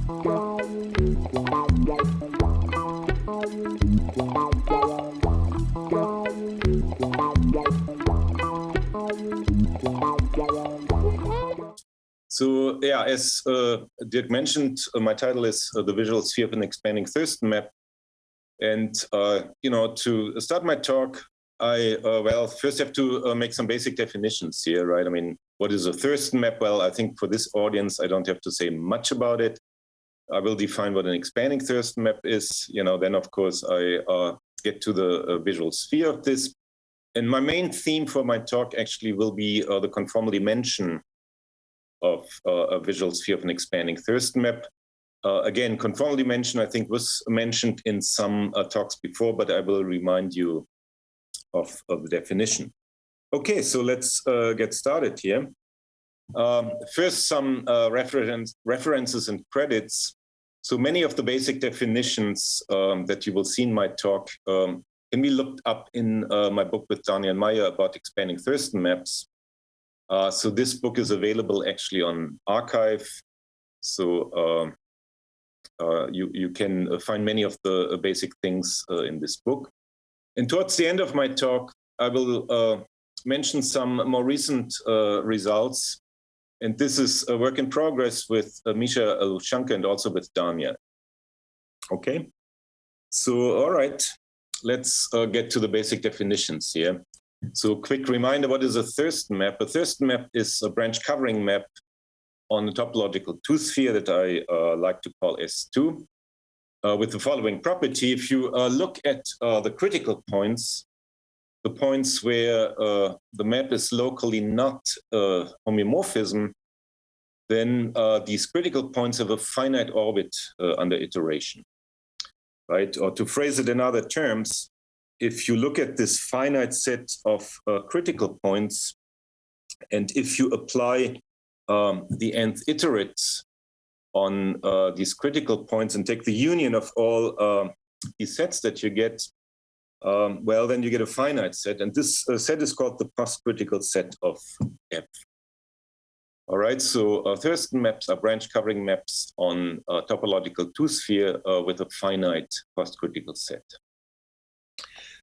So yeah, as Dirk mentioned, my title is The Visual Sphere of an Expanding Thurston Map. And, to start my talk, I, first have to make some basic definitions here, right? I mean, what is a Thurston map? Well, I think for this audience, I don't have to say much about it. I will define what an expanding Thurston map is. Then, of course, I get to the visual sphere of this. And my main theme for my talk actually will be the conformal dimension of a visual sphere of an expanding Thurston map. Again, conformal dimension, I think, was mentioned in some talks before, but I will remind you of the definition. Okay, so let's get started here. First, some references and credits. So many of the basic definitions that you will see in my talk can be looked up in my book with Daniel Meyer about expanding Thurston maps. So this book is available actually on Archive. So you can find many of the basic things in this book. And towards the end of my talk, I will mention some more recent results. And this is a work in progress with Misha Lushanka and also with Dania. Okay, so all right, let's get to the basic definitions here. So quick reminder, what is a Thurston map? A Thurston map is a branch covering map on the topological two-sphere that I like to call S2, with the following property. If you look at the critical points, the points where the map is locally not homeomorphism, then these critical points have a finite orbit under iteration, right? Or to phrase it in other terms, if you look at this finite set of critical points, and if you apply the nth iterates on these critical points and take the union of all these sets that you get, well, then you get a finite set. And this set is called the post-critical set of F. All right, so Thurston maps are branch covering maps on topological two-sphere with a finite post-critical set.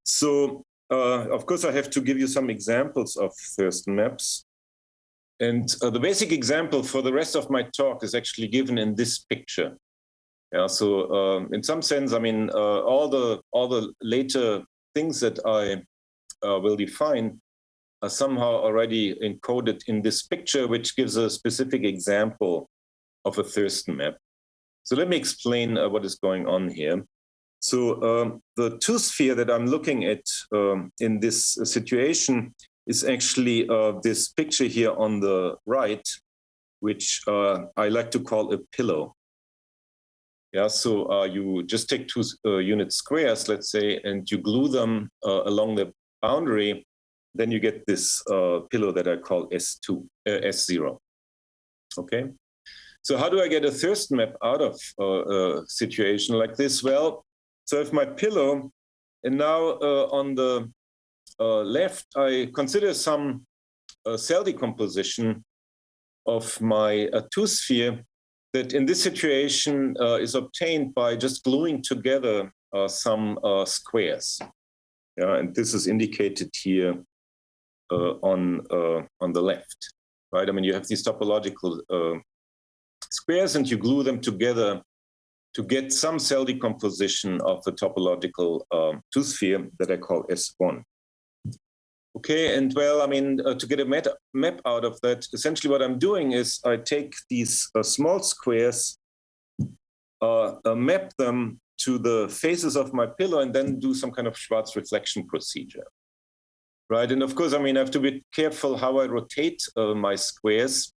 So, of course, I have to give you some examples of Thurston maps. And the basic example for the rest of my talk is actually given in this picture. Yeah, so in some sense, I mean, all the later things that I will define are somehow already encoded in this picture, which gives a specific example of a Thurston map. So let me explain what is going on here. So the two-sphere that I'm looking at in this situation is actually this picture here on the right, which I like to call a pillow. Yeah, so you just take two unit squares, let's say, and you glue them along the boundary, then you get this pillow that I call S2, S0. Okay, so how do I get a Thurston map out of a situation like this? Well, so I have my pillow, and now on the left, I consider some cell decomposition of my two-sphere that in this situation is obtained by just gluing together some squares. Yeah, and this is indicated here on the left, right? I mean, you have these topological squares and you glue them together to get some cell decomposition of the topological two-sphere that I call S1. Okay, and well, I mean, to get a map out of that, essentially what I'm doing is I take these small squares, map them to the faces of my pillow, and then do some kind of Schwarz reflection procedure, right? And of course, I mean, I have to be careful how I rotate my squares.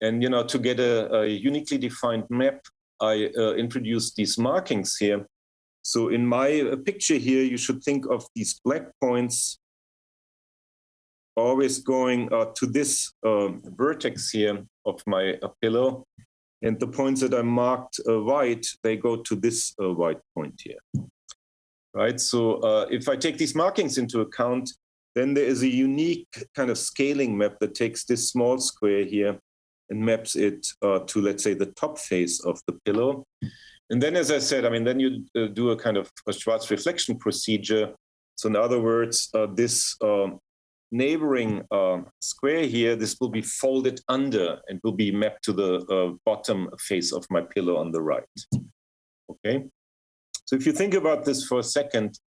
And, you know, to get a uniquely defined map, I introduced these markings here. So in my picture here, you should think of these black points always going to this vertex here of my pillow. And the points that are marked white, they go to this white point here, right? So if I take these markings into account, then there is a unique kind of scaling map that takes this small square here and maps it to, let's say, the top face of the pillow. And then, as I said, I mean, then you do a kind of a Schwarz reflection procedure. So in other words, this neighboring square here, this will be folded under and will be mapped to the bottom face of my pillow on the right. Okay. So if you think about this for a second,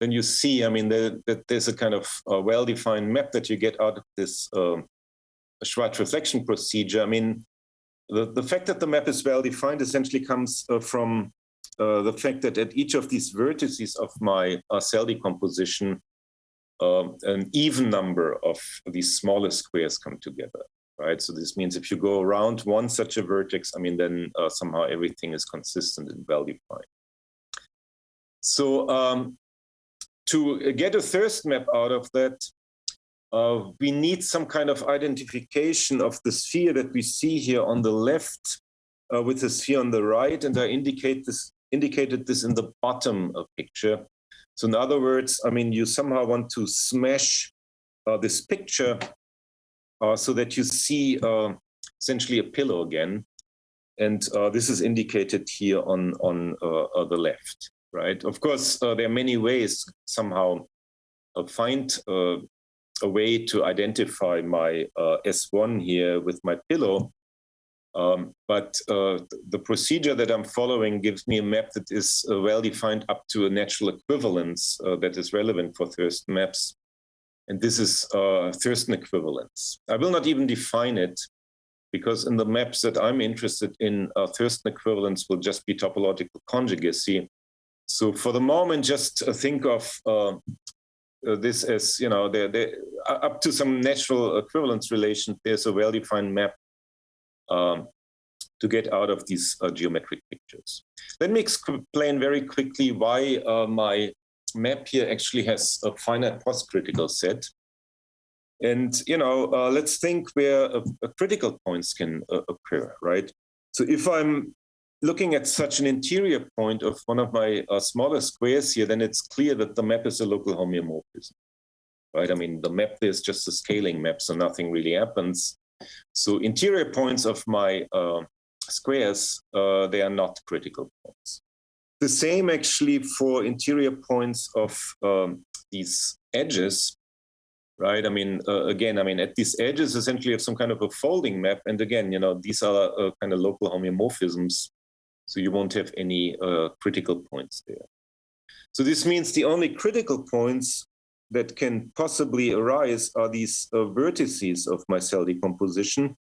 then you see, I mean, that there's a kind of well-defined map that you get out of this Schwarz reflection procedure. I mean, the fact that the map is well-defined essentially comes from the fact that at each of these vertices of my cell decomposition, an even number of these smaller squares come together, right? So this means if you go around one such a vertex, I mean, then somehow everything is consistent and well-defined. So to get a Thurston map out of that, we need some kind of identification of the sphere that we see here on the left with the sphere on the right, and I indicated this in the bottom picture. So in other words, I mean, you somehow want to smash this picture so that you see essentially a pillow again, and this is indicated here on the left, right? Of course, there are many ways somehow find a way to identify my S1 here with my pillow. But the procedure that I'm following gives me a map that is well-defined up to a natural equivalence that is relevant for Thurston maps. And this is Thurston equivalence. I will not even define it, because in the maps that I'm interested in, Thurston equivalence will just be topological conjugacy. So for the moment, just think of this as, you know, up to some natural equivalence relation, there's a well-defined map to get out of these geometric pictures. Let me explain very quickly why my map here actually has a finite post-critical set. And, you know, let's think where critical points can occur, right? So if I'm looking at such an interior point of one of my smaller squares here, then it's clear that the map is a local homeomorphism, right? I mean, the map is just a scaling map, so nothing really happens. So interior points of my squares, they are not critical points. The same actually for interior points of these edges, right? I mean, again, I mean, at these edges, essentially you have some kind of a folding map. And again, you know, these are kind of local homeomorphisms. So you won't have any critical points there. So this means the only critical points that can possibly arise are these vertices of my cell decomposition.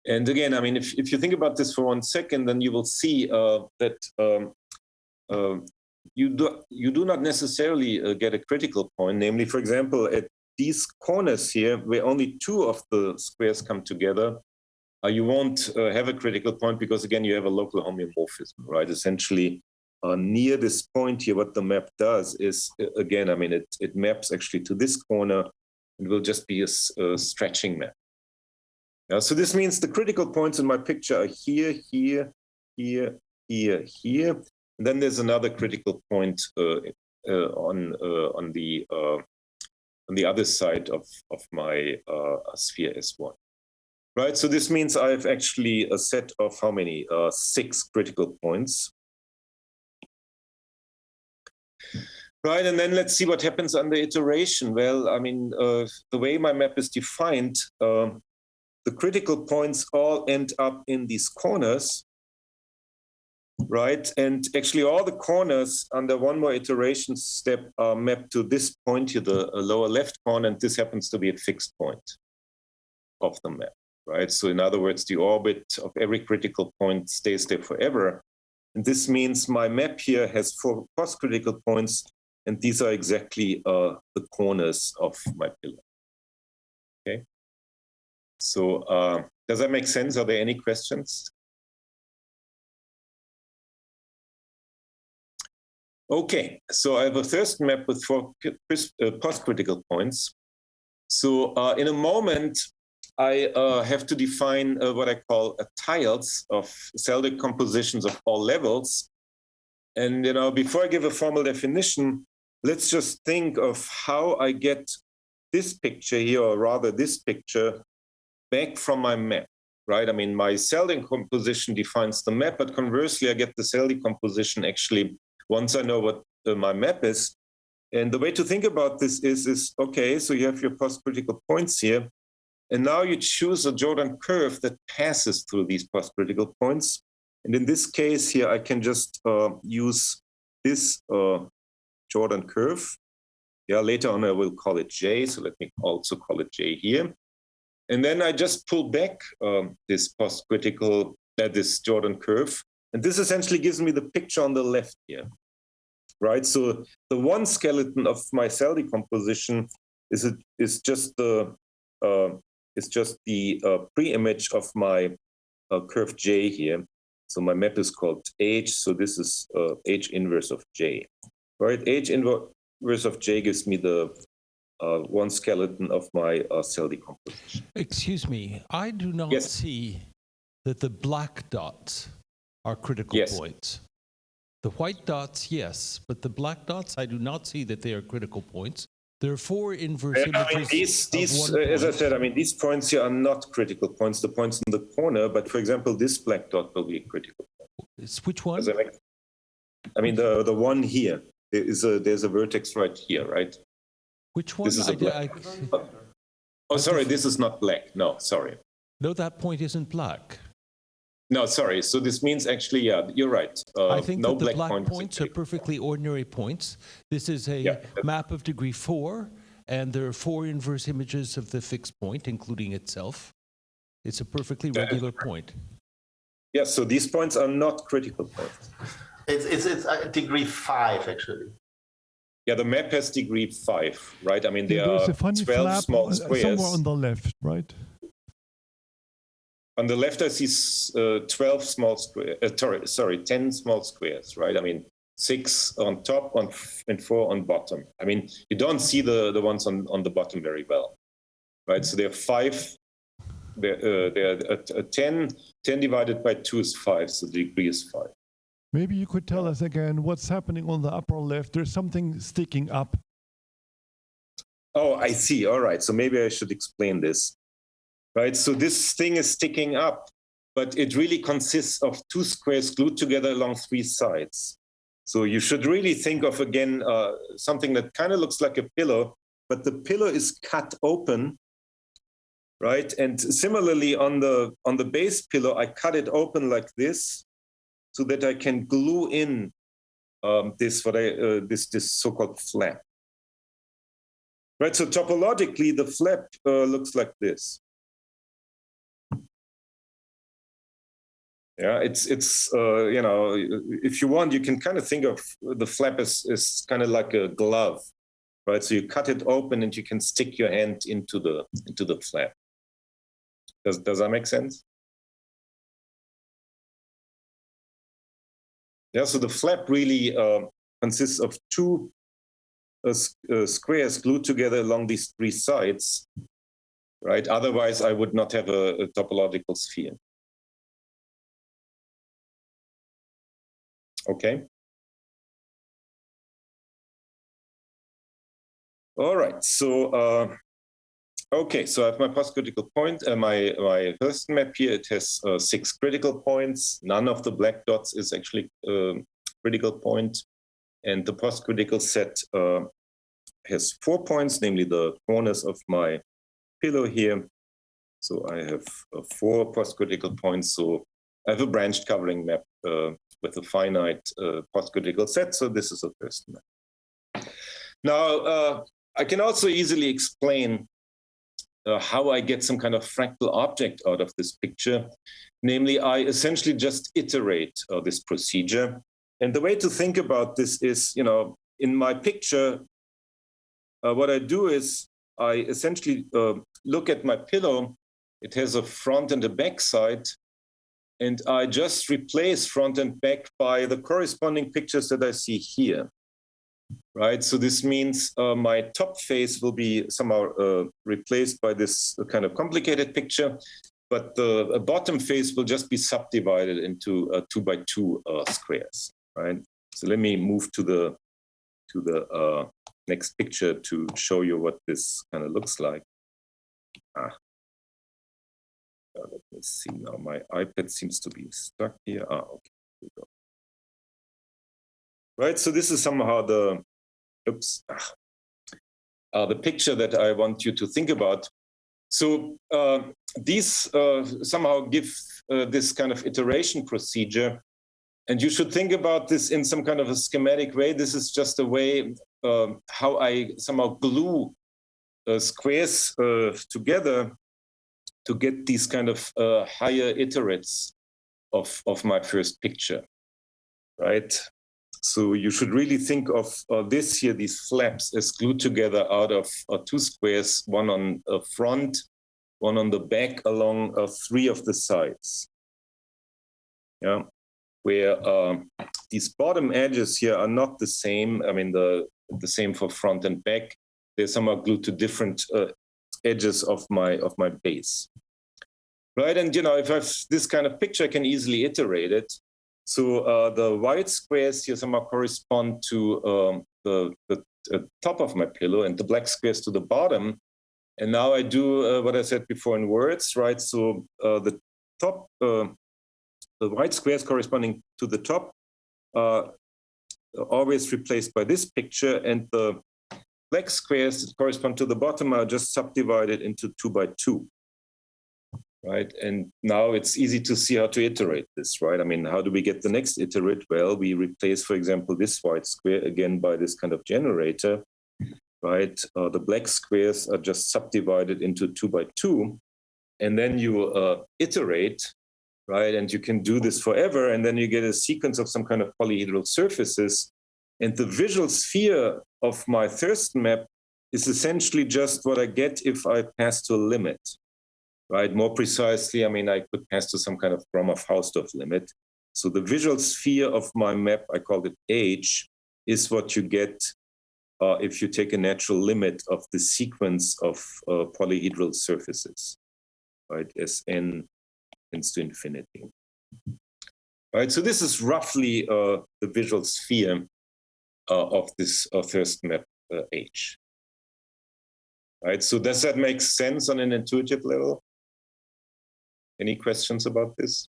And again, I mean, if you think about this for 1 second, then you will see that you do not necessarily get a critical point. Namely, for example, at these corners here, where only 2 of the squares come together, you won't have a critical point because, again, you have a local homeomorphism, right? Essentially, near this point here, what the map does is, again, I mean, it maps actually to this corner. It will just be a stretching map. So this means the critical points in my picture are here, here, here, here, here. And then there's another critical point on the other side of my sphere S1. Right, so this means I have actually a set of how many? 6 critical points. Right, and then let's see what happens under iteration. Well, I mean, the way my map is defined, the critical points all end up in these corners, right? And actually all the corners under one more iteration step are mapped to this point here, the lower left corner, and this happens to be a fixed point of the map. Right? So in other words, the orbit of every critical point stays there forever. And this means my map here has 4 post-critical points, and these are exactly the corners of my pillar. Okay. So does that make sense? Are there any questions? Okay, so I have a Thurston map with 4 post-critical points. So in a moment, I have to define what I call tiles of cell decompositions of all levels. And, you know, before I give a formal definition, let's just think of how I get this picture here, or rather this picture, back from my map, right? I mean, my cell decomposition defines the map, but conversely, I get the cell decomposition actually once I know what my map is. And the way to think about this is okay, so you have your post-critical points here, and now you choose a Jordan curve that passes through these post-critical points. And in this case here, I can just use this Jordan curve. Yeah, later on I will call it J, so let me also call it J here. And then I just pull back this post-critical, this Jordan curve. And this essentially gives me the picture on the left here, right? So the one skeleton of my cell decomposition is just the pre-image of my curve J here. So my map is called H, so this is H inverse of J, right? H inverse of J gives me the one skeleton of my cell decomposition. Excuse me, I do not see that the black dots are critical points. The white dots, yes, but the black dots, I do not see that they are critical points. There are 4 inverse images. These as I said, I mean, these points here are not critical points, the points in the corner, but for example, this black dot will be a critical point. It's which one? I mean, the one here, there's a vertex right here, right? Which one? This is a black. Oh, sorry, this is not black. No, sorry. No, that point isn't black. No, sorry. So this means actually, yeah, you're right. I think no that the black points points are perfectly ordinary points. This is a map of degree 4, and there are 4 inverse images of the fixed point, including itself. It's a perfectly regular point. Yes, so these points are not critical points. It's degree 5, actually. Yeah, the map has degree 5, right? I mean, there There's are a funny 12 flap small squares. somewhere on the left, right? On the left, I see 12 small squares, 10 small squares, right? I mean, 6 on top and 4 on bottom. I mean, you don't see the ones on the bottom very well, right? So there are 5, there are 10 divided by 2 is 5, so the degree is 5. Maybe you could tell us again what's happening on the upper left. There's something sticking up. Oh, I see. All right. So maybe I should explain this. Right. So this thing is sticking up, but it really consists of 2 squares glued together along 3 sides. So you should really think of, again, something that kind of looks like a pillow, but the pillow is cut open. Right. And similarly, on the base pillow, I cut it open like this, so that I can glue in this so-called flap. Right, so topologically, the flap looks like this. Yeah, it's you know, if you want, you can kind of think of the flap as kind of like a glove, right? So you cut it open and you can stick your hand into the flap. Does that make sense? Yeah, so the flap really consists of 2 squares glued together along these 3 sides, right? Otherwise, I would not have a topological sphere. Okay. All right. So, okay. So I have my post-critical point. My Thurston map here. It has 6 critical points. None of the black dots is actually critical point, and the post-critical set has 4 points, namely the corners of my pillow here. So I have 4 post-critical points. So I have a branched covering map with a finite post-critical set. So this is a Thurston map. Now, I can also easily explain how I get some kind of fractal object out of this picture. Namely, I essentially just iterate this procedure. And the way to think about this is, you know, in my picture, what I do is I essentially look at my pillow. It has a front and a back side. And I just replace front and back by the corresponding pictures that I see here. Right, so this means my top face will be somehow replaced by this kind of complicated picture, but the bottom face will just be subdivided into 2 by 2 squares. Right. So let me move to the next picture to show you what this kind of looks like. Let me see now. My iPad seems to be stuck here. Okay. Here we go. Right. So this is somehow the picture that I want you to think about. So these somehow give this kind of iteration procedure. And you should think about this in some kind of a schematic way. This is just a way how I somehow glue squares together to get these kind of higher iterates of my first picture, right? So you should really think of this here, these flaps, as glued together out of two squares, one on the front, one on the back, along three of the sides. Yeah, where these bottom edges here are not the same. I mean, the same for front and back. They're somehow glued to different edges of my base, right? And you know, if I have this kind of picture, I can easily iterate it. So the white squares here somehow correspond to the top of my pillow, and the black squares to the bottom. And now I do what I said before in words, right? So the top, the white squares corresponding to the top are always replaced by this picture, and the black squares that correspond to the bottom are just subdivided into 2 by 2, right? And now it's easy to see how to iterate this, right? I mean, how do we get the next iterate? Well, we replace, for example, this white square again by this kind of generator, right? The black squares are just subdivided into 2 by 2, and then you iterate, right? And you can do this forever, and then you get a sequence of some kind of polyhedral surfaces. And the visual sphere of my Thurston map is essentially just what I get if I pass to a limit, right? More precisely, I mean, I could pass to some kind of Gromov-Hausdorff limit. So the visual sphere of my map, I called it H, is what you get if you take a natural limit of the sequence of polyhedral surfaces, right? As n tends to infinity. Right, so this is roughly the visual sphere of this Thurston map H. Right, so does that make sense on an intuitive level? Any questions about this?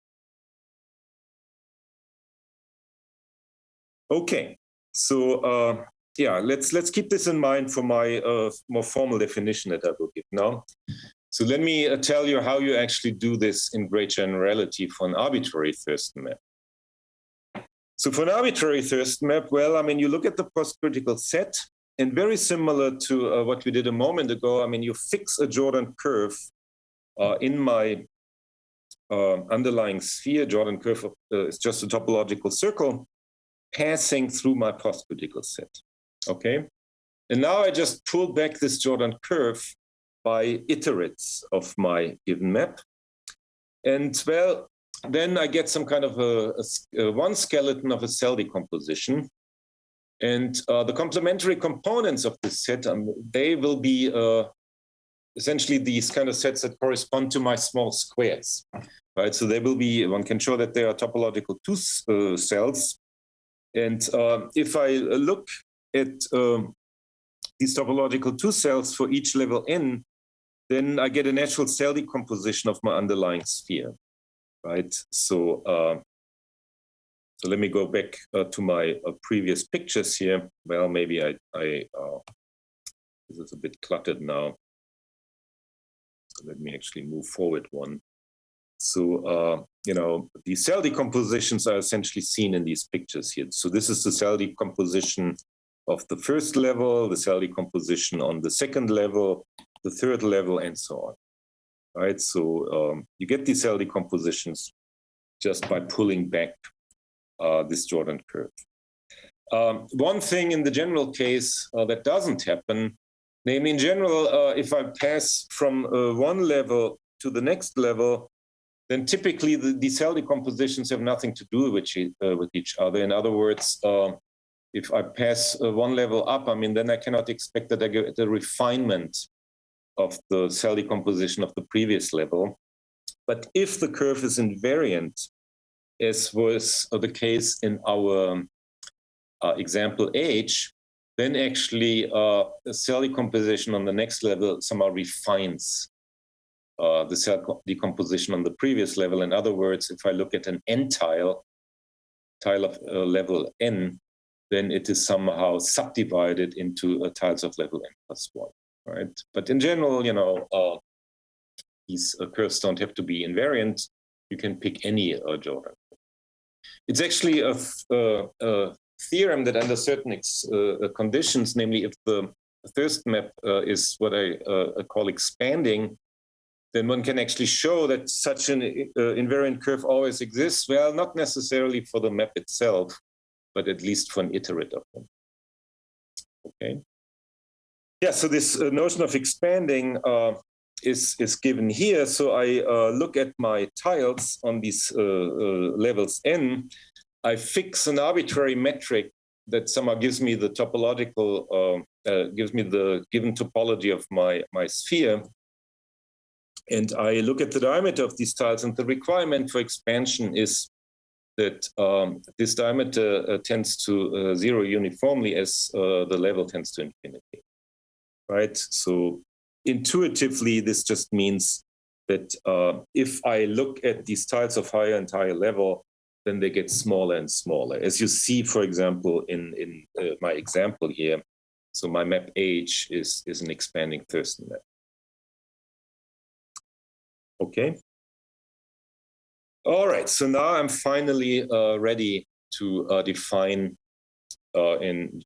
Okay, so yeah, let's keep this in mind for my more formal definition that I will give now. So let me tell you how you actually do this in great generality for an arbitrary Thurston map. So for an arbitrary Thurston map, well, I mean, you look at the post-critical set, and very similar to what we did a moment ago, I mean, you fix a Jordan curve in my underlying sphere. Jordan curve is just a topological circle passing through my post-critical set, okay? And now I just pull back this Jordan curve by iterates of my given map. And well, then I get some kind of a one skeleton of a cell decomposition. And the complementary components of this set, they will be essentially these kind of sets that correspond to my small squares, right? So they will be, one can show that they are topological two cells. And if I look at these topological two cells for each level n, then I get a natural cell decomposition of my underlying sphere, right? So, so let me go back to my previous pictures here. Well, maybe this is a bit cluttered now. So let me actually move forward one. So, you know, the cell decompositions are essentially seen in these pictures here. So this is the cell decomposition of the first level, the cell decomposition on the second level, the third level, and so on. Right, so you get these cell decompositions just by pulling back this Jordan curve. One thing in the general case that doesn't happen, namely in general, if I pass from one level to the next level, then typically the cell decompositions have nothing to do with each other. In other words, if I pass one level up, I mean, then I cannot expect that I get the refinement of the cell decomposition of the previous level. But if the curve is invariant, as was the case in our example H, then actually the cell decomposition on the next level somehow refines the cell decomposition on the previous level. In other words, if I look at an n tile of level n, then it is somehow subdivided into tiles of level n+1, right? But in general, these curves don't have to be invariant. You can pick any Jordan. It's actually a theorem that under certain conditions, namely if the Thurston map is what I call expanding, then one can actually show that such an invariant curve always exists. Well, not necessarily for the map itself, but at least for an iterate of them. Okay. Yeah, so this notion of expanding is given here. So I look at my tiles on these levels n. I fix an arbitrary metric that somehow gives me the topological, gives me the given topology of my sphere. And I look at the diameter of these tiles, and the requirement for expansion is that this diameter tends to 0 uniformly as the level tends to infinity, right? So intuitively, this just means that if I look at these tiles of higher and higher level, then they get smaller and smaller. As you see, for example, in my example here, so my map H is an expanding Thurston map. Okay. All right, so now I'm finally ready to define in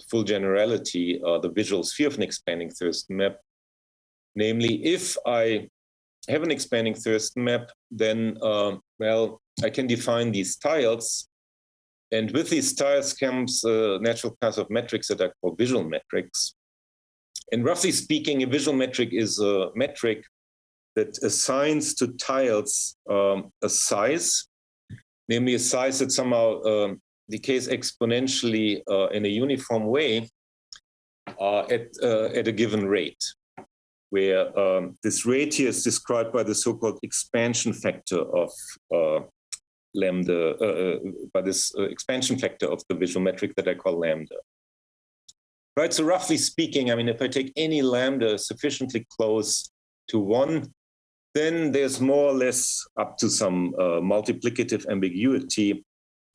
full generality the visual sphere of an expanding Thurston map. Namely, if I have an expanding Thurston map, then, well, I can define these tiles. And with these tiles comes a natural class of metrics that are called visual metrics. And roughly speaking, a visual metric is a metric that assigns to tiles a size, namely a size that somehow decays exponentially in a uniform way at a given rate, where this rate here is described by the so-called expansion factor of lambda, by this expansion factor of the visual metric that I call lambda. Right, so roughly speaking, I mean, if I take any lambda sufficiently close to 1, then there's more or less up to some multiplicative ambiguity,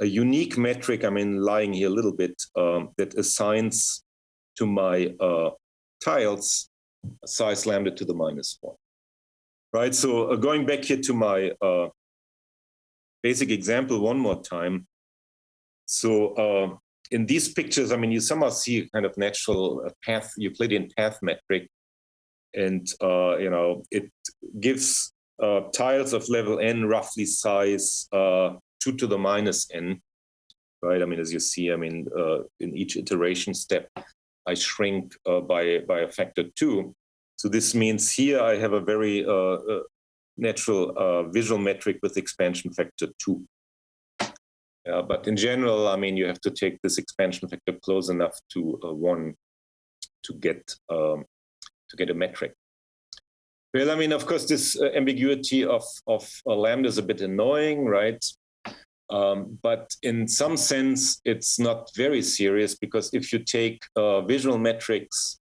a unique metric, I mean, lying here a little bit, that assigns to my tiles a size lambda to the -1. Right, so going back here to my basic example one more time. So in these pictures, I mean, you somehow see a kind of natural path, Euclidean path metric. And, it gives tiles of level n roughly size 2 to the -n, right? I mean, as you see, I mean, in each iteration step, I shrink by a factor 2. So this means here I have a very natural visual metric with expansion factor 2. But in general, I mean, you have to take this expansion factor close enough to 1 to get a metric. Well, I mean, of course, this ambiguity of lambda is a bit annoying, right? But in some sense, it's not very serious, because if you take visual metrics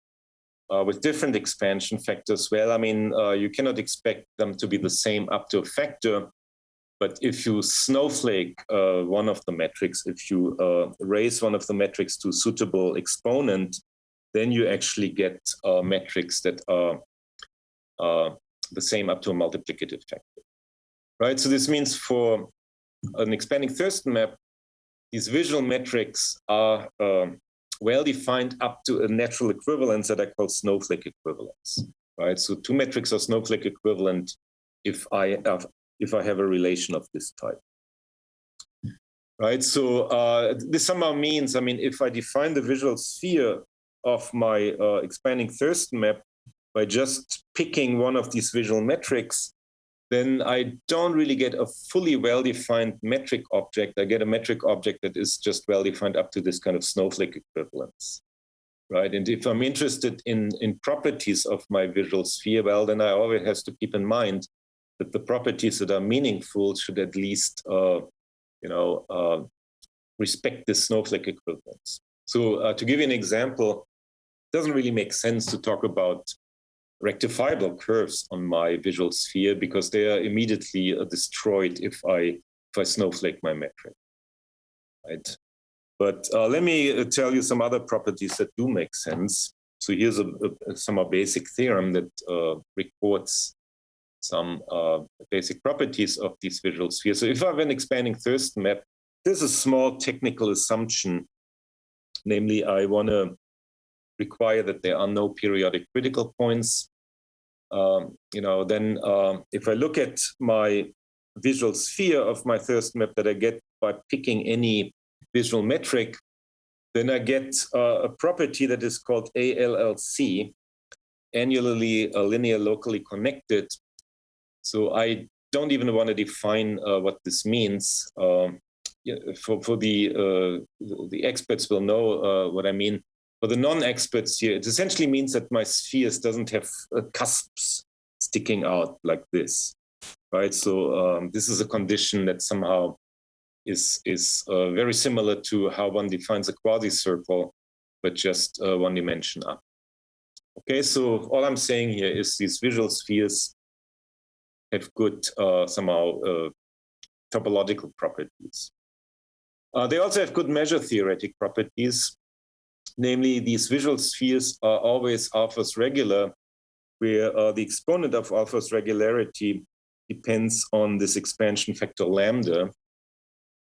with different expansion factors, well, I mean, you cannot expect them to be the same up to a factor. But if you snowflake one of the metrics, if you raise one of the metrics to a suitable exponent, then you actually get metrics that are the same up to a multiplicative factor, right? So this means for an expanding Thurston map, these visual metrics are well-defined up to a natural equivalence that I call snowflake equivalence, right? So two metrics are snowflake equivalent if I have a relation of this type. Right, so this somehow means, I mean, if I define the visual sphere of my expanding Thurston map by just picking one of these visual metrics, then I don't really get a fully well-defined metric object. I get a metric object that is just well-defined up to this kind of snowflake equivalence, right? And if I'm interested in properties of my visual sphere, well, then I always have to keep in mind that the properties that are meaningful should at least, respect this snowflake equivalence. So to give you an example, it doesn't really make sense to talk about rectifiable curves on my visual sphere because they are immediately destroyed if I snowflake my metric, right? But let me tell you some other properties that do make sense. So here's some basic theorem that records some basic properties of these visual spheres. So if I have an expanding Thurston map, there's a small technical assumption, namely I want to require that there are no periodic critical points. Then if I look at my visual sphere of my Thurston map that I get by picking any visual metric, then I get a property that is called ALLC, annually linear locally connected. So I don't even want to define what this means. For the experts will know what I mean. For the non-experts here, it essentially means that my spheres doesn't have cusps sticking out like this, right? So this is a condition that somehow is very similar to how one defines a quasi-circle, but just one dimension up. Okay, so all I'm saying here is these visual spheres have good somehow topological properties. They also have good measure theoretic properties. Namely, these visual spheres are always alphas regular, where the exponent of alphas regularity depends on this expansion factor lambda,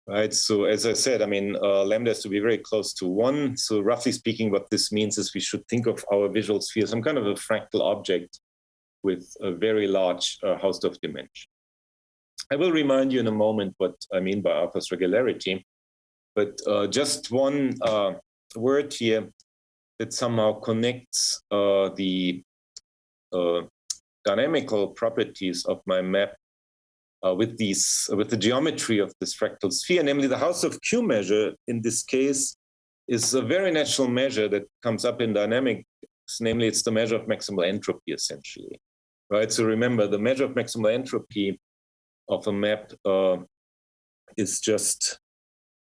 right? So as I said, I mean, lambda has to be very close to 1. So roughly speaking, what this means is we should think of our visual sphere as some kind of a fractal object with a very large Hausdorff dimension. I will remind you in a moment what I mean by alphas regularity, but just one word here that somehow connects the dynamical properties of my map with the geometry of this fractal sphere, namely the Hausdorff Q measure in this case is a very natural measure that comes up in dynamics, namely it's the measure of maximal entropy essentially, right? So remember, the measure of maximal entropy of a map is just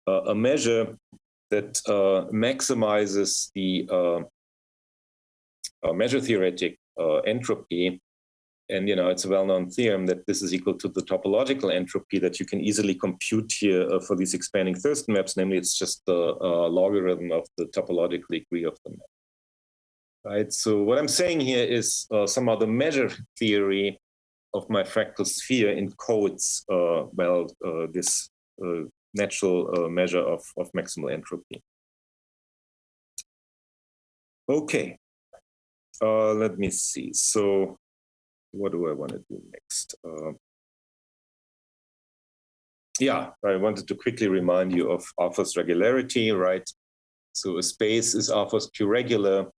a measure that maximizes the measure theoretic entropy. And, it's a well-known theorem that this is equal to the topological entropy that you can easily compute here for these expanding Thurston maps. Namely, it's just the logarithm of the topological degree of the map. Right. So what I'm saying here is somehow the measure theory of my fractal sphere encodes this natural measure of maximal entropy. Okay. Let me see. So what do I want to do next? I wanted to quickly remind you of alphas regularity, right? So a space is alphas Q regular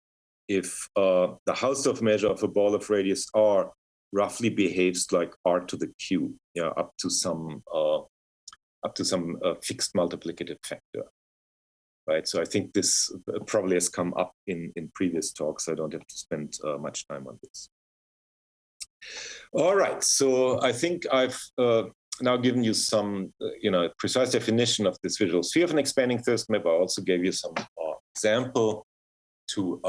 if the Hausdorff measure of a ball of radius r roughly behaves like r to the q, up to some fixed multiplicative factor, right? So I think this probably has come up in previous talks. I don't have to spend much time on this. All right, so I think I've now given you some, precise definition of this visual sphere of an expanding Thurston map. I also gave you some example to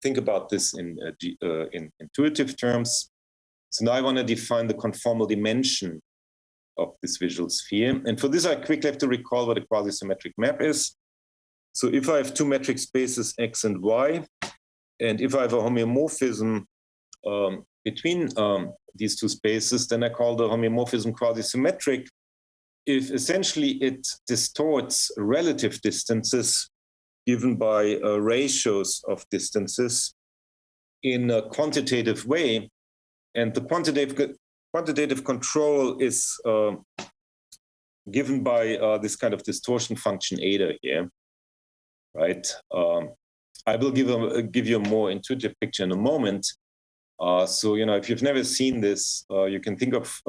think about this in intuitive terms. So now I want to define the conformal dimension of this visual sphere. And for this, I quickly have to recall what a quasi-symmetric map is. So if I have two metric spaces X and Y, and if I have a homeomorphism between these two spaces, then I call the homeomorphism quasi-symmetric if essentially it distorts relative distances given by ratios of distances in a quantitative way. And the quantitative control is given by this kind of distortion function eta here, right? I will give you a more intuitive picture in a moment. So, if you've never seen this, you can think of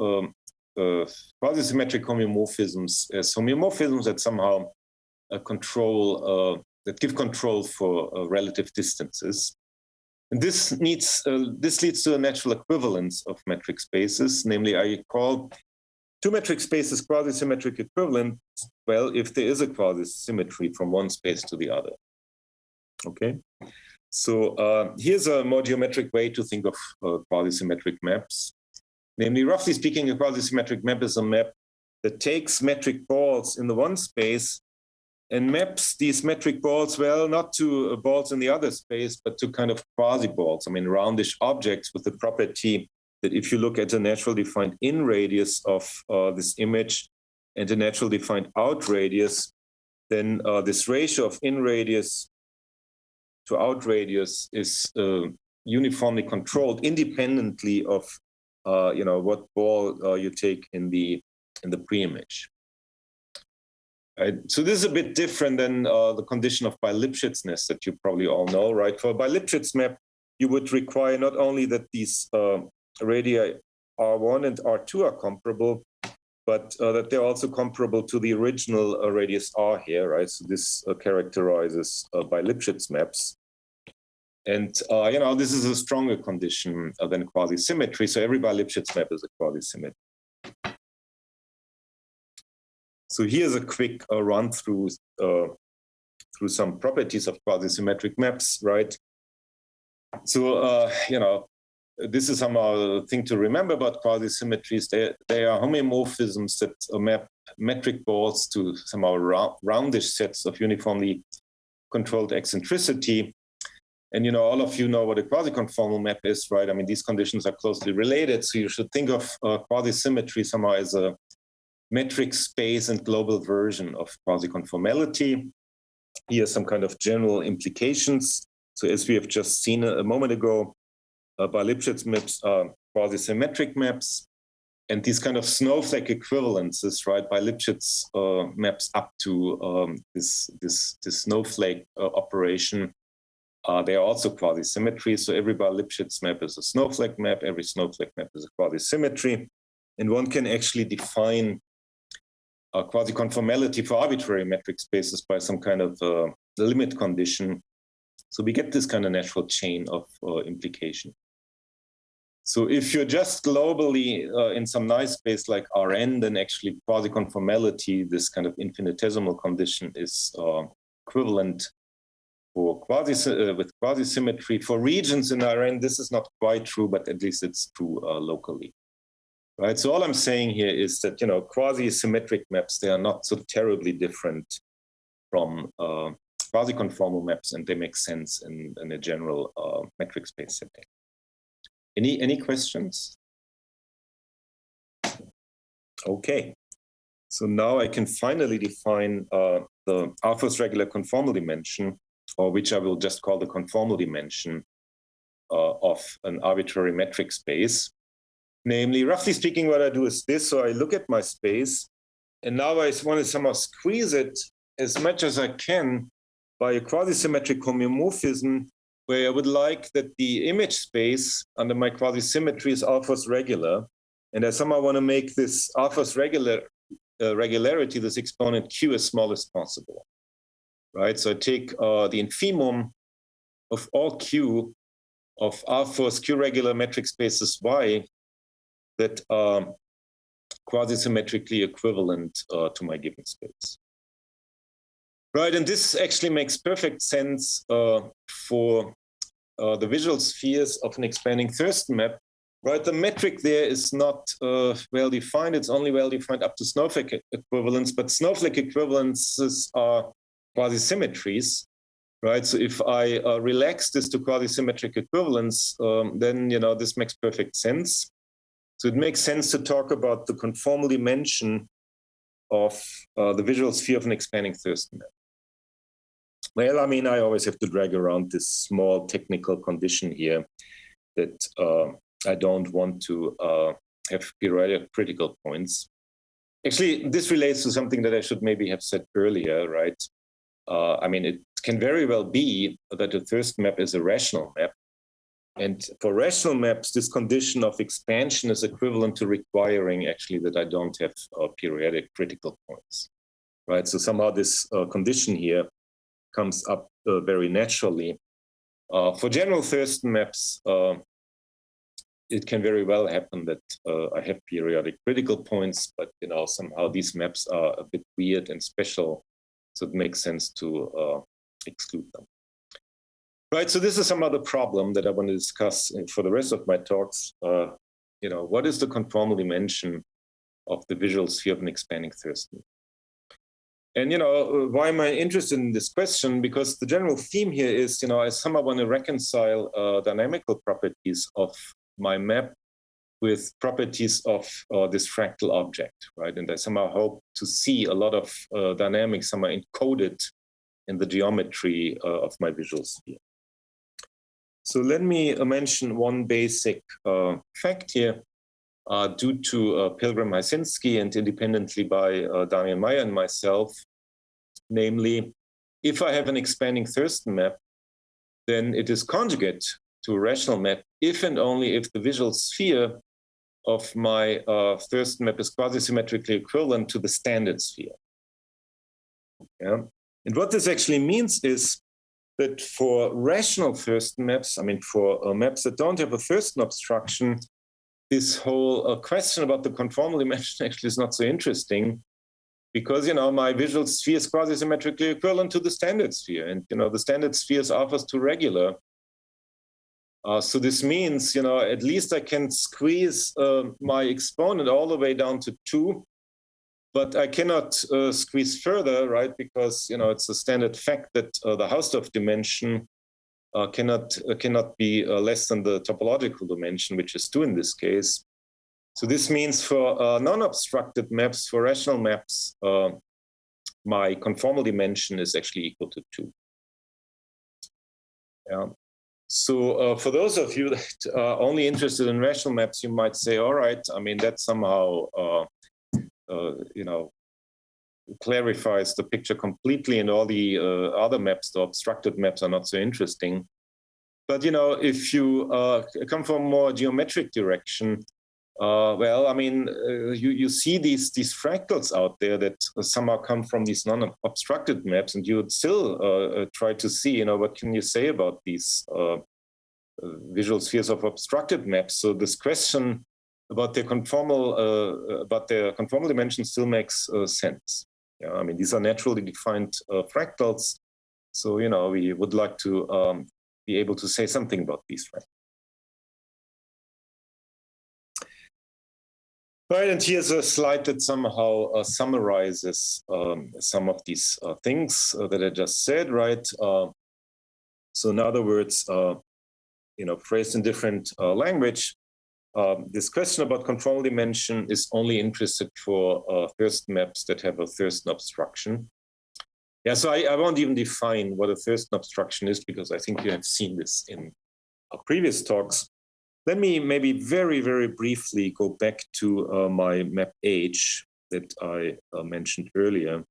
quasi-symmetric homeomorphisms as homeomorphisms that somehow that give control for relative distances. And this leads to a natural equivalence of metric spaces. Namely, I call two metric spaces quasi-symmetric equivalent, well, if there is a quasi-symmetry from one space to the other. Okay. So here's a more geometric way to think of quasi-symmetric maps. Namely, roughly speaking, a quasi-symmetric map is a map that takes metric balls in the one space and maps these metric balls, well, not to balls in the other space, but to kind of quasi-balls, I mean, roundish objects with the property that if you look at a naturally defined in radius of this image and a naturally defined out radius, then this ratio of in radius to out radius is uniformly controlled independently of what ball you take in the pre-image. Right? So this is a bit different than the condition of bi-Lipschitzness that you probably all know, right? For a bi-Lipschitz map, you would require not only that these radii R1 and R2 are comparable, but that they're also comparable to the original radius R here, right? So this characterizes bi-Lipschitz maps. And, this is a stronger condition than quasi-symmetry. So every bi-Lipschitz map is a quasi-symmetry. So here's a quick run through some properties of quasi-symmetric maps, right? So, this is somehow a thing to remember about quasi-symmetries. They are homeomorphisms that map metric balls to somehow roundish sets of uniformly controlled eccentricity. And, all of you know what a quasi-conformal map is, right? I mean, these conditions are closely related. So you should think of quasi-symmetry somehow as a metric space and global version of quasi-conformality. Here are some kind of general implications. So as we have just seen a moment ago, bi-Lipschitz maps are quasi-symmetric maps, and these kind of snowflake equivalences, right? Bi-Lipschitz maps up to this snowflake operation. They are also quasi-symmetry. So every bi-Lipschitz map is a snowflake map. Every snowflake map is a quasi-symmetry, and one can actually define quasi-conformality for arbitrary metric spaces by some kind of limit condition. So we get this kind of natural chain of implication. So if you're just globally in some nice space like Rn, then actually quasi-conformality, this kind of infinitesimal condition, is equivalent for with quasi-symmetry. For regions in Rn, this is not quite true, but at least it's true locally. Right. So all I'm saying here is that, quasi-symmetric maps, they are not so terribly different from quasi-conformal maps, and they make sense in a general metric space setting. Any questions? Okay. So now I can finally define the R-first regular conformal dimension, or which I will just call the conformal dimension of an arbitrary metric space. Namely, roughly speaking, what I do is this. So I look at my space, and now I want to somehow squeeze it as much as I can by a quasi-symmetric homeomorphism, where I would like that the image space under my quasi-symmetry is R-first regular. And I somehow want to make this R-first regularity, this exponent Q, as small as possible. Right? So I take the infimum of all Q of R-first Q-regular metric spaces Y that are quasi-symmetrically equivalent to my given space. Right, and this actually makes perfect sense for the visual spheres of an expanding Thurston map. Right, the metric there is not well-defined. It's only well-defined up to snowflake equivalence, but snowflake equivalences are quasi-symmetries. Right, so if I relax this to quasi-symmetric equivalence, then this makes perfect sense. So it makes sense to talk about the conformal dimension of the visual sphere of an expanding Thurston map. Well, I mean, I always have to drag around this small technical condition here that I don't want to have periodic critical points. Actually, this relates to something that I should maybe have said earlier, right? I mean, it can very well be that a Thurston map is a rational map. And for rational maps, this condition of expansion is equivalent to requiring actually that I don't have periodic critical points, right? So somehow this condition here comes up very naturally. For general Thurston maps, it can very well happen that I have periodic critical points, but somehow these maps are a bit weird and special, so it makes sense to exclude them. Right, so this is some other problem that I want to discuss for the rest of my talks. What is the conformal dimension of the visual sphere of an expanding Thurston? And, why am I interested in this question? Because the general theme here is, I somehow want to reconcile dynamical properties of my map with properties of this fractal object, right? And I somehow hope to see a lot of dynamics somehow encoded in the geometry of my visual sphere. So let me mention one basic fact here. Due to Pilgrim-Hysinski and independently by Daniel Meyer and myself, namely, if I have an expanding Thurston map, then it is conjugate to a rational map if and only if the visual sphere of my Thurston map is quasi-symmetrically equivalent to the standard sphere. Yeah? And what this actually means is that for rational Thurston maps, for maps that don't have a Thurston obstruction, this whole question about the conformal dimension actually is not so interesting because, my visual sphere is quasi-symmetrically equivalent to the standard sphere. And, the standard sphere is alpha to regular. So this means, at least I can squeeze my exponent all the way down to 2, but I cannot squeeze further, right? Because, it's a standard fact that the Hausdorff dimension cannot be less than the topological dimension, which is 2 in this case. So this means for non-obstructed maps, for rational maps, my conformal dimension is actually equal to 2. Yeah. So for those of you that are only interested in rational maps, you might say, all right, that somehow, clarifies the picture completely, and all the other maps, the obstructed maps, are not so interesting. But if you come from a more geometric direction, you see these fractals out there that somehow come from these non-obstructed maps, and you would still try to see, what can you say about these visual spheres of obstructed maps? So this question about their conformal dimension still makes sense. Yeah, these are naturally defined fractals. So, we would like to be able to say something about these fractals. Right, and here's a slide that somehow summarizes some of these things that I just said, right? So in other words, phrased in different language, this question about conformal dimension is only interested for Thurston maps that have a Thurston obstruction. Yeah, so I won't even define what a Thurston obstruction is because I think you have seen this in our previous talks. Let me maybe very, very briefly go back to my map H that I mentioned earlier.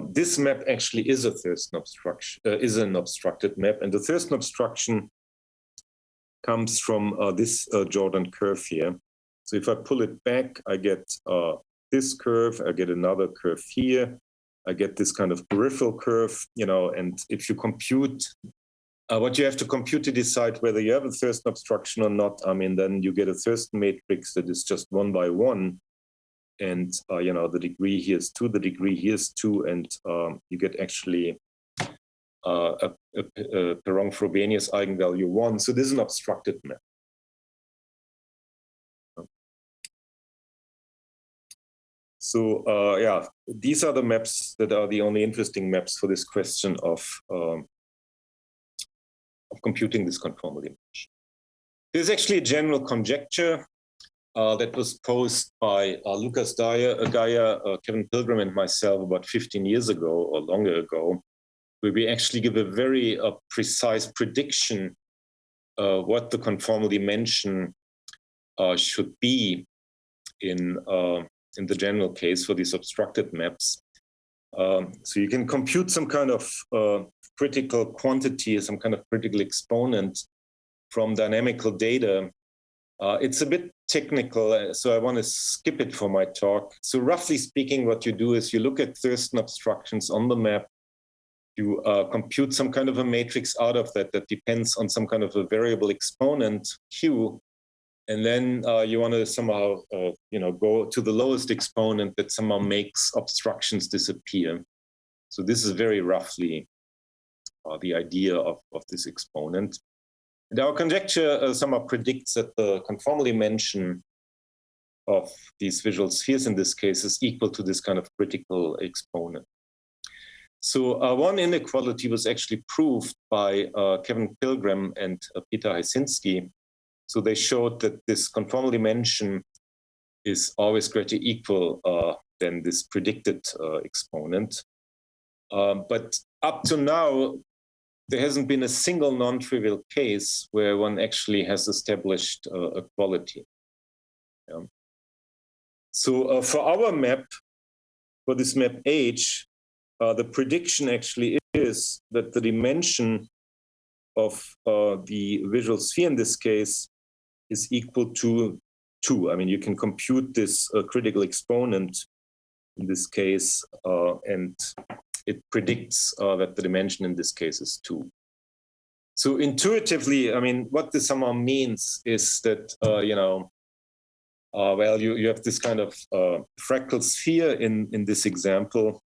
This map actually is a Thurston obstruction, is an obstructed map, and the Thurston obstruction comes from this Jordan curve here. So if I pull it back, I get this curve, I get another curve here, I get this kind of peripheral curve, and if you compute what you have to compute to decide whether you have a Thurston obstruction or not, then you get a Thurston matrix that is just 1 by 1. And, the degree here is 2, the degree here is 2, and you get actually a Perron-Frobenius eigenvalue 1. So this is an obstructed map. So, these are the maps that are the only interesting maps for this question of computing this conformal dimension. There's actually a general conjecture that was posed by Luca, Kevin Pilgrim, and myself about 15 years ago or longer ago, where we actually give a very precise prediction what the conformal dimension should be in the general case for these obstructed maps. So you can compute some kind of critical quantity, some kind of critical exponent from dynamical data. It's a bit technical, so I want to skip it for my talk. So roughly speaking, what you do is you look at Thurston obstructions on the map, you compute some kind of a matrix out of that depends on some kind of a variable exponent, Q, and then you want to somehow go to the lowest exponent that somehow makes obstructions disappear. So this is very roughly the idea of this exponent. And our conjecture somehow predicts that the conformal dimension of these visual spheres in this case is equal to this kind of critical exponent. So one inequality was actually proved by Kevin Pilgrim and Peter Heisinski. So they showed that this conformal dimension is always greater equal than this predicted exponent. But up to now, there hasn't been a single non-trivial case where one actually has established equality. Yeah. So for our map, for this map H, the prediction actually is that the dimension of the visual sphere in this case is equal to 2. I mean, you can compute this critical exponent in this case, and it predicts that the dimension in this case is 2. So intuitively, I mean, what this somehow means is that, well, you have this kind of fractal sphere in this example.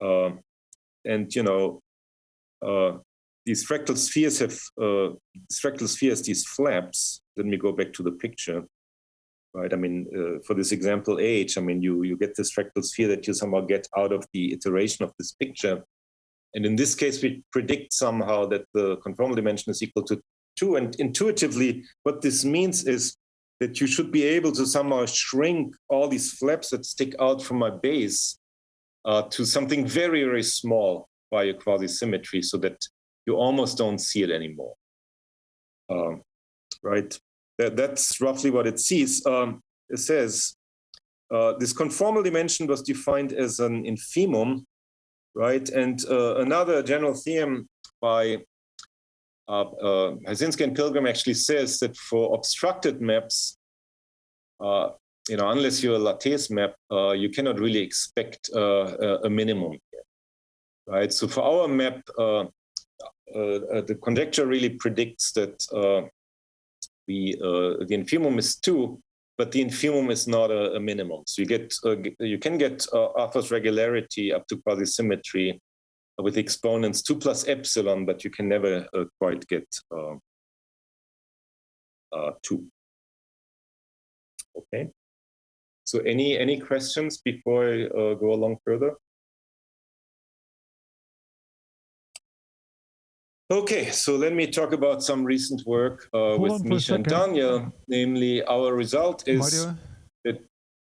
And, these fractal spheres have these flaps. Let me go back to the picture. Right. I mean, for this example H, I mean, you get this fractal sphere that you somehow get out of the iteration of this picture. And in this case, we predict somehow that the conformal dimension is equal to 2. And intuitively, what this means is that you should be able to somehow shrink all these flaps that stick out from my base to something very, very small by a quasi-symmetry so that you almost don't see it anymore. Right? That's roughly what it sees. It says this conformal dimension was defined as an infimum, right? And another general theorem by Heisinski and Pilgrim actually says that for obstructed maps, unless you're a lattice map, you cannot really expect a minimum here, right? So for our map, the conjecture really predicts that the infimum is 2, but the infimum is not a minimum. So you can get Arthur's regularity up to quasi-symmetry with exponents 2 plus epsilon, but you can never quite get 2. Okay. So any questions before I go along further? Okay, so let me talk about some recent work with Misha and Daniel. Namely, our result is Mario? that,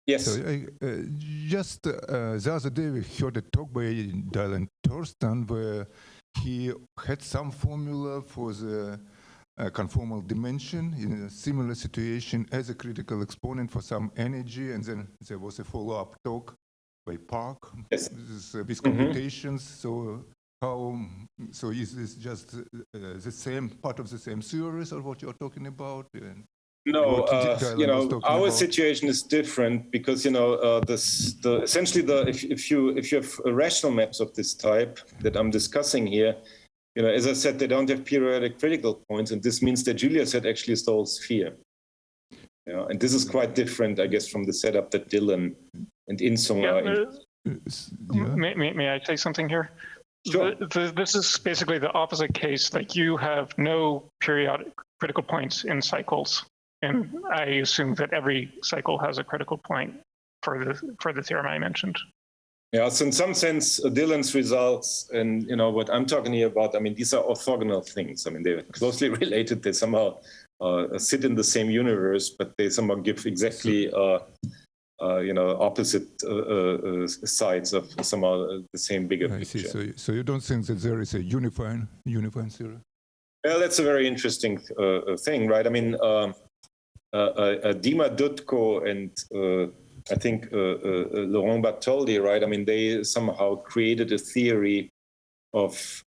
yes. So, just the other day we heard a talk by Dylan Thurston where he had some formula for the conformal dimension in a similar situation as a critical exponent for some energy, and then there was a follow-up talk by Park with computations. So is this just the same part of the same series, or what you're talking about? No, our situation is different because essentially if you have rational maps of this type that I'm discussing here, as I said, they don't have periodic critical points, and this means that Julia set actually is the whole sphere. And this is quite different, I guess, from the setup that Dylan and Insung are. May I say something here? Sure. This is basically the opposite case. Like, you have no periodic critical points in cycles, and I assume that every cycle has a critical point for the theorem I mentioned. Yeah, so in some sense, Dylan's results and what I'm talking here about, I mean, these are orthogonal things. I mean, they're closely related. They somehow sit in the same universe, but they somehow give exactly opposite sides of somehow the same bigger picture. So you don't think that there is a unifying theory? Well, that's a very interesting thing, right? I mean, Dima Dutko and I think Laurent Bartholdi, right? I mean, they somehow created a theory of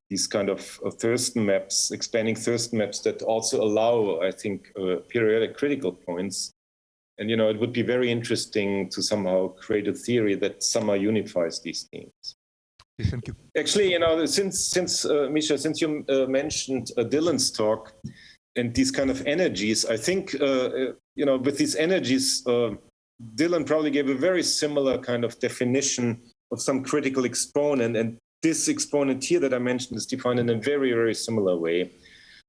these kind of Thurston maps, expanding Thurston maps that also allow, I think, periodic critical points. And, it would be very interesting to somehow create a theory that somehow unifies these things. Thank you. Actually, since Misha, since you mentioned Dylan's talk and these kind of energies, I think, with these energies, Dylan probably gave a very similar kind of definition of some critical exponent. And this exponent here that I mentioned is defined in a very, very similar way,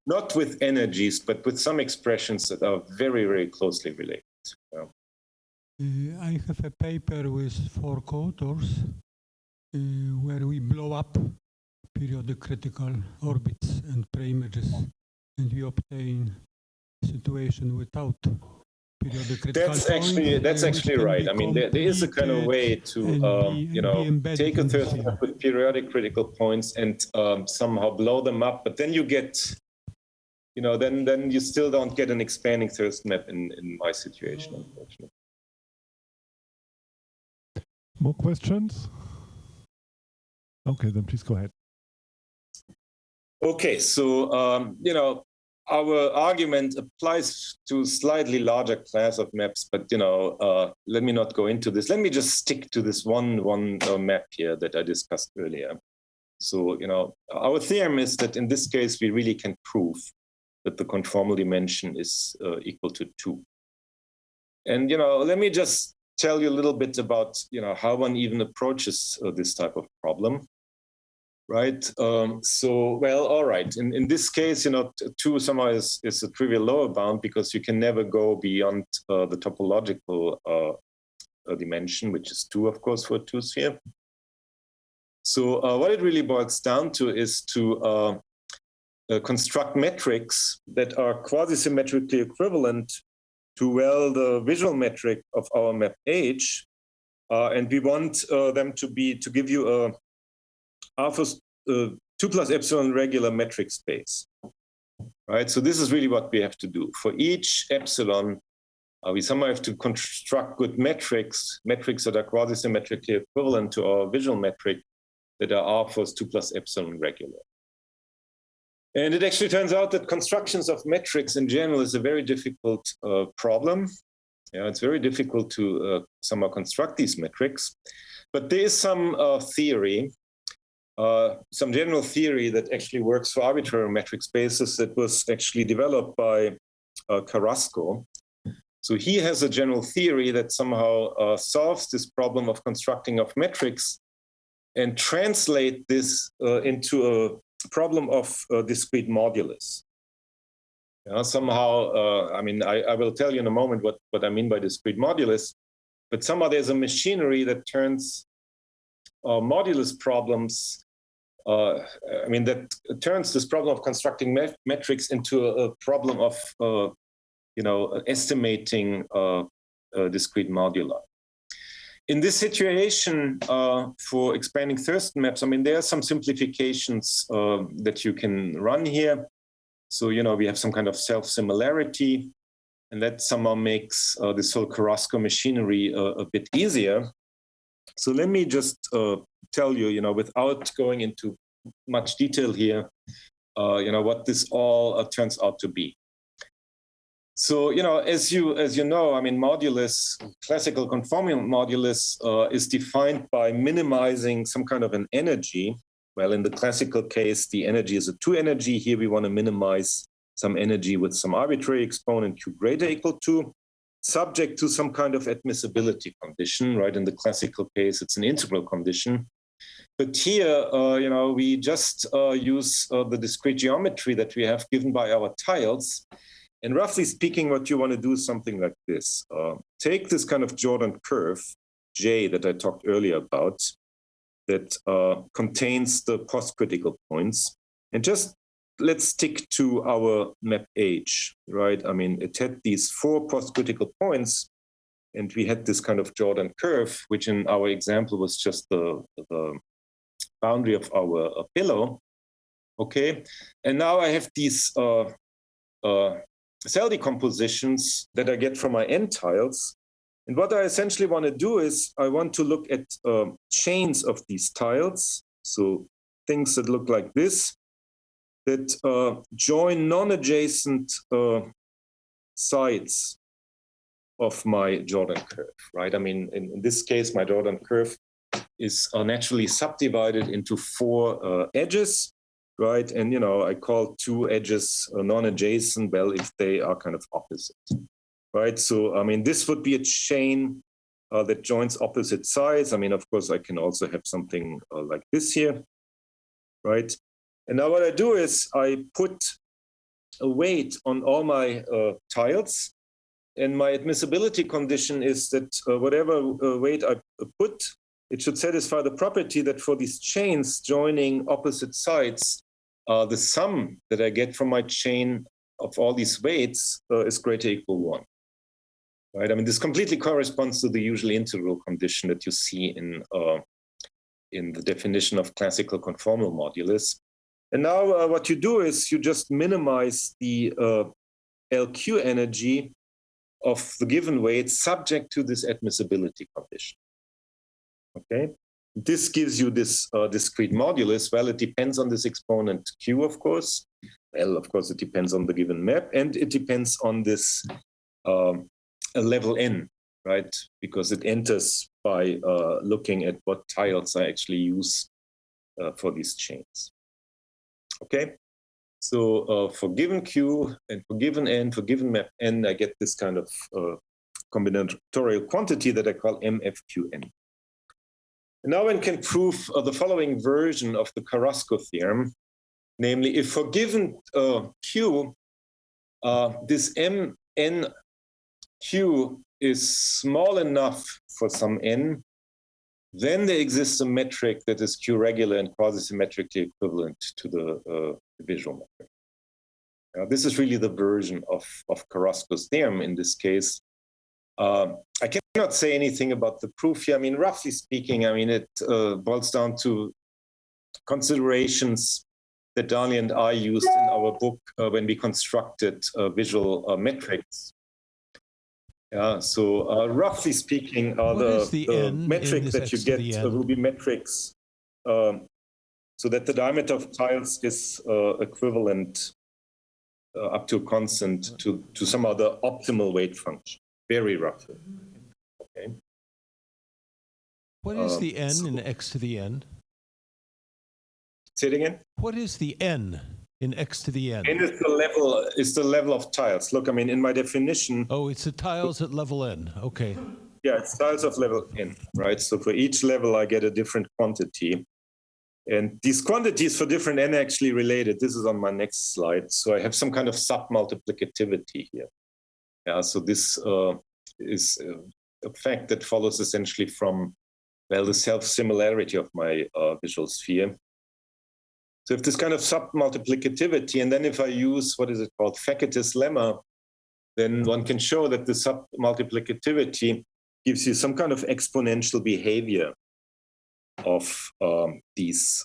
not with energies, but with some expressions that are very, very closely related. Yeah. I have a paper with 4 co-authors where we blow up periodic critical orbits and pre-images, and we obtain a situation without periodic critical points. That's actually right. I mean, there is a kind of way to take a Thurston map with periodic critical points and somehow blow them up, but then you get, then you still don't get an expanding Thurston map in my situation, unfortunately. More questions? Okay, then please go ahead. Okay, so, our argument applies to a slightly larger class of maps, but, let me not go into this. Let me just stick to this one map here that I discussed earlier. So, our theorem is that in this case, we really can prove that the conformal dimension is equal to 2. And, let me just tell you a little bit about, how one even approaches this type of problem. Right. All right. In this case, 2 somehow is a trivial lower bound because you can never go beyond the topological dimension, which is 2, of course, for a 2-sphere. So what it really boils down to is to construct metrics that are quasi-symmetrically equivalent to, the visual metric of our map H. And we want them to give you a alpha 2 plus epsilon regular metric space, right? So this is really what we have to do. For each epsilon, we somehow have to construct good metrics that are quasi-symmetrically equivalent to our visual metric that are alphas 2 plus epsilon regular. And it actually turns out that constructions of metrics in general is a very difficult problem. It's very difficult to somehow construct these metrics, but there is some theory, some general theory that actually works for arbitrary metric spaces that was actually developed by Karaska. So he has a general theory that somehow solves this problem of constructing of metrics and translate this into a problem of discrete modulus. Somehow, I will tell you in a moment what I mean by discrete modulus, but somehow there's a machinery that turns modulus problems, that turns this problem of constructing metrics into a problem of, estimating discrete moduli. In this situation, for expanding Thurston maps, there are some simplifications that you can run here. So, we have some kind of self-similarity, and that somehow makes this whole Karaska machinery a bit easier. So let me just tell you, without going into much detail here, what this all turns out to be. So, as you know, modulus, classical conformal modulus is defined by minimizing some kind of an energy. Well, in the classical case, the energy is a 2 energy. Here we want to minimize some energy with some arbitrary exponent q greater equal to, subject to some kind of admissibility condition, right? In the classical case, it's an integral condition. But here, we just use the discrete geometry that we have given by our tiles. And roughly speaking, what you want to do is something like this. Take this kind of Jordan curve, J, that I talked earlier about, that contains the post-critical points. And just let's stick to our map H, right? It had these 4 post-critical points, and we had this kind of Jordan curve, which in our example was just the boundary of our pillow, okay? And now I have these cell decompositions that I get from my N tiles. And what I essentially want to do is I want to look at chains of these tiles, so things that look like this, that join non-adjacent sides of my Jordan curve, right? In this case, my Jordan curve is naturally subdivided into 4 edges, right? And, I call 2 edges non-adjacent, well, if they are kind of opposite, right? So, this would be a chain that joins opposite sides. Of course, I can also have something like this here. right? And now what I do is I put a weight on all my tiles, and my admissibility condition is that whatever weight I put, it should satisfy the property that for these chains joining opposite sides, the sum that I get from my chain of all these weights is greater or equal 1. Right? I mean, this completely corresponds to the usual integral condition that you see in the definition of classical conformal modulus. And now what you do is you just minimize the LQ energy of the given weight subject to this admissibility condition. Okay, this gives you this discrete modulus. Well, it depends on this exponent Q, of course. Well, of course, it depends on the given map, and it depends on this level n, right? Because it enters by looking at what tiles I actually use for these chains. Okay, so for given Q and for given n, for given map n, I get this kind of combinatorial quantity that I call MFQN. And now one can prove the following version of the Karaska theorem, namely, if for given Q, this MNQ is small enough for some n, then there exists a metric that is Q regular and quasi-symmetrically equivalent to the visual metric. This is really the version of Karaska's theorem in this case. I cannot say anything about the proof here. I mean, roughly speaking, I mean, it boils down to considerations that Daniel and I used in our book when we constructed visual metrics. Yeah, so roughly speaking, the metrics that you get will be metrics so that the diameter of tiles is equivalent up to a constant to some other optimal weight function, very roughly. Okay. What is the n in x to the n? Say it again. What is the n in x to the n? N is the level of tiles. Look, I mean, in my definition. Oh, it's the tiles at level n. Okay. Yeah, it's tiles of level n, right? So for each level, I get a different quantity. And these quantities for different n are actually related. This is on my next slide. So I have some kind of submultiplicativity here. Yeah, so this is a fact that follows essentially from, well, the self-similarity of my visual sphere. So if this kind of submultiplicativity, and then if I use, what is it called, Fackett's lemma, then one can show that the submultiplicativity gives you some kind of exponential behavior of these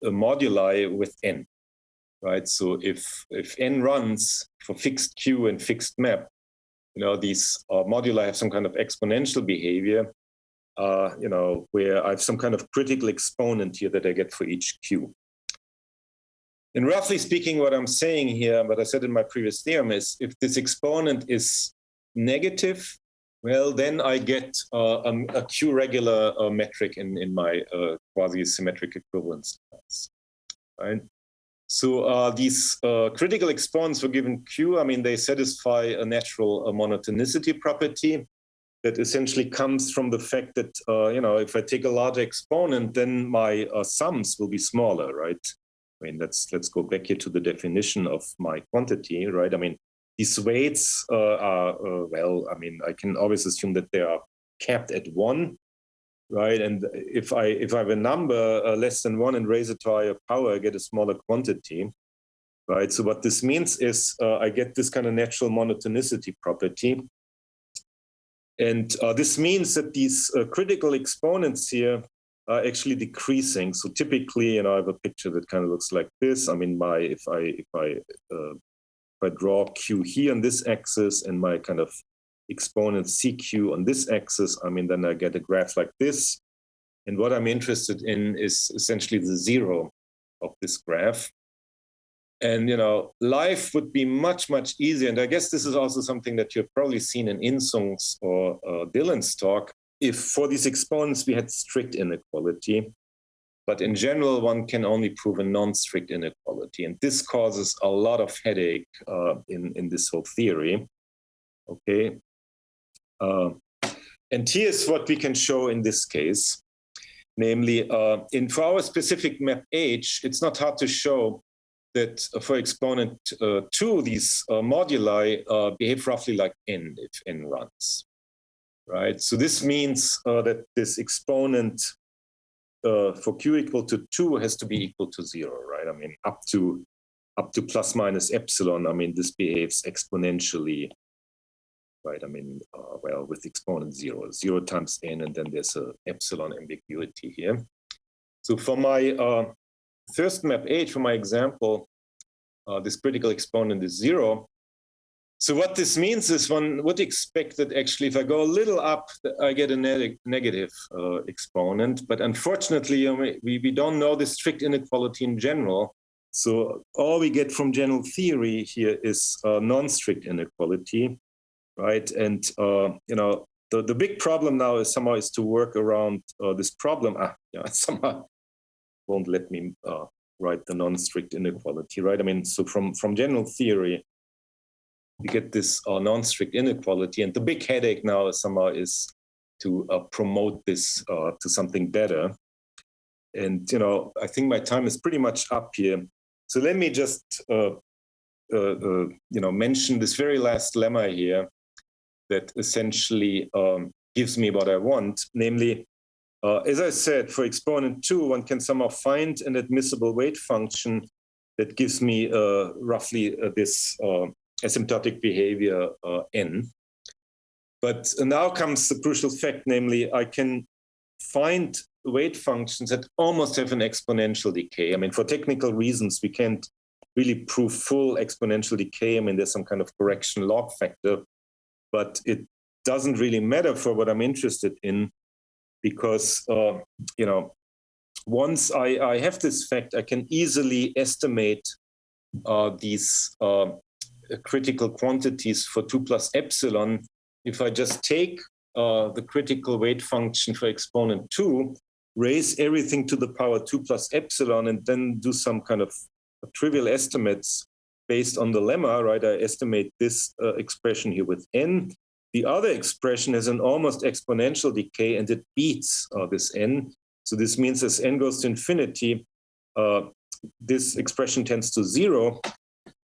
moduli with n, right? So if n runs for fixed Q and fixed map, you know, these moduli have some kind of exponential behavior, you know, where I have some kind of critical exponent here that I get for each Q. And roughly speaking, what I'm saying here, what I said in my previous theorem is, if this exponent is negative, well, then I get a Q regular metric in my quasi-symmetric equivalence class, right? So these critical exponents for given Q, I mean, they satisfy a natural monotonicity property that essentially comes from the fact that, you know, if I take a larger exponent, then my sums will be smaller, right? I mean, let's go back here to the definition of my quantity, right? I mean, these weights are, well, I mean, I can always assume that they are capped at 1, right? And if I have a number less than 1 and raise it to a higher power, I get a smaller quantity, right? So what this means is I get this kind of natural monotonicity property. And this means that these critical exponents here are actually decreasing. So typically, you know, I have a picture that kind of looks like this. I mean, if I draw Q here on this axis and my kind of exponent CQ on this axis, I mean, then I get a graph like this. And what I'm interested in is essentially the zero of this graph. And, you know, life would be much, much easier. And I guess this is also something that you've probably seen in Insung's or Dylan's talk. If for these exponents we had strict inequality, but in general, one can only prove a non-strict inequality. And this causes a lot of headache in this whole theory, okay? And here's what we can show in this case. Namely, for our specific map H, it's not hard to show that for exponent 2, these moduli behave roughly like n if n runs, right? So this means that this exponent for q equal to 2 has to be equal to 0, right? I mean, up to plus minus epsilon, I mean, this behaves exponentially, right? I mean, well, with exponent 0 times n, and then there's a epsilon ambiguity here. So for my Thurston map H, for my example, this critical exponent is 0. So what this means is one would expect that actually if I go a little up, I get a negative exponent. But unfortunately, we don't know the strict inequality in general. So all we get from general theory here is non-strict inequality, right? And the big problem now is somehow is to work around this problem. Somehow won't let me write the non-strict inequality, right? I mean, so from general theory, you get this non-strict inequality, and the big headache now somehow is to promote this to something better. And I think my time is pretty much up here. So let me just mention this very last lemma here that essentially gives me what I want, namely, as I said, for exponent 2, one can somehow find an admissible weight function that gives me roughly this asymptotic behavior n. But now comes the crucial fact, namely, I can find weight functions that almost have an exponential decay. I mean, for technical reasons, we can't really prove full exponential decay. I mean, there's some kind of correction log factor, but it doesn't really matter for what I'm interested in, because once I have this fact, I can easily estimate these critical quantities for 2 plus epsilon. If I just take the critical weight function for exponent 2, raise everything to the power 2 plus epsilon, and then do some kind of trivial estimates based on the lemma, right? I estimate this expression here with n. The other expression has an almost exponential decay, and it beats this n. So this means as n goes to infinity, this expression tends to 0,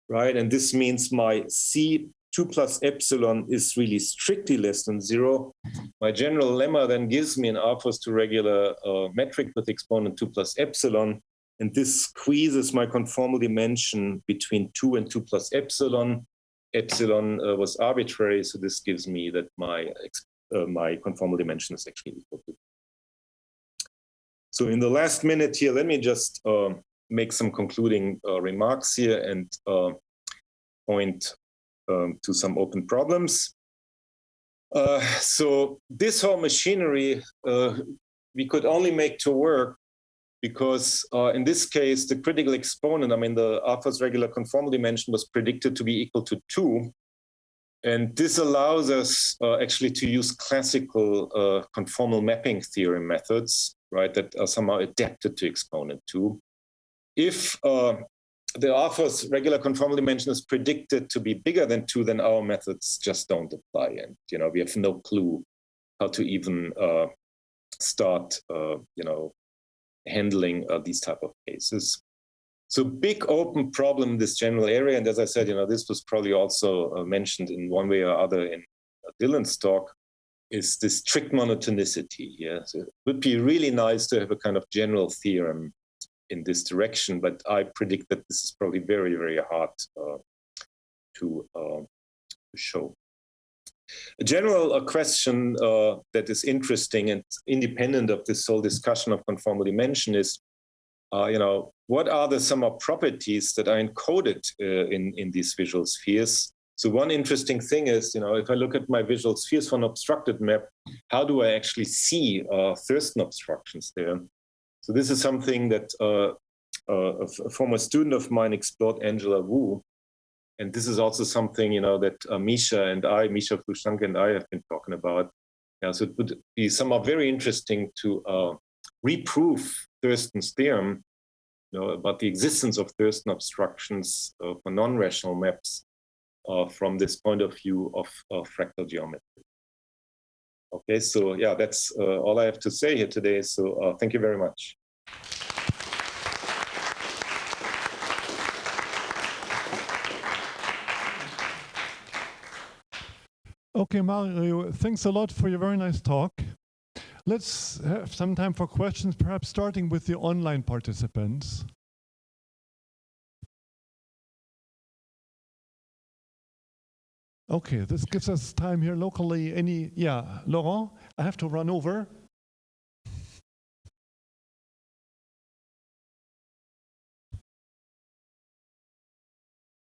right? And this means my C 2 plus epsilon is really strictly less than 0. My general lemma then gives me an R-2 regular metric with exponent 2 plus epsilon. And this squeezes my conformal dimension between 2 and 2 plus epsilon. Epsilon was arbitrary, so this gives me that my conformal dimension is actually equal to. So in the last minute here, let me just make some concluding remarks here and point to some open problems. So this whole machinery we could only make to work because in this case, the critical exponent, I mean, the R-first regular conformal dimension was predicted to be equal to 2. And this allows us actually to use classical conformal mapping theorem methods, right, that are somehow adapted to exponent 2. If the R-first regular conformal dimension is predicted to be bigger than 2, then our methods just don't apply. And, we have no clue how to even start, handling these type of cases. So big open problem in this general area. And as I said, this was probably also mentioned in one way or other in Dylan's talk, is this strict monotonicity here. So it would be really nice to have a kind of general theorem in this direction, but I predict that this is probably very, very hard to show. A general question that is interesting and independent of this whole discussion of conformal dimension is, what are the sum of properties that are encoded in these visual spheres? So one interesting thing is, if I look at my visual spheres for an obstructed map, how do I actually see Thurston obstructions there? So this is something that a former student of mine explored, Angela Wu. And this is also something, that Misha Flushanke and I have been talking about. So it would be somehow very interesting to reprove Thurston's theorem, about the existence of Thurston obstructions for non-rational maps from this point of view of fractal geometry. Okay, so yeah, that's all I have to say here today. So thank you very much. Okay, Mario, thanks a lot for your very nice talk. Let's have some time for questions, perhaps starting with the online participants. Okay, this gives us time here locally. Laurent, I have to run over.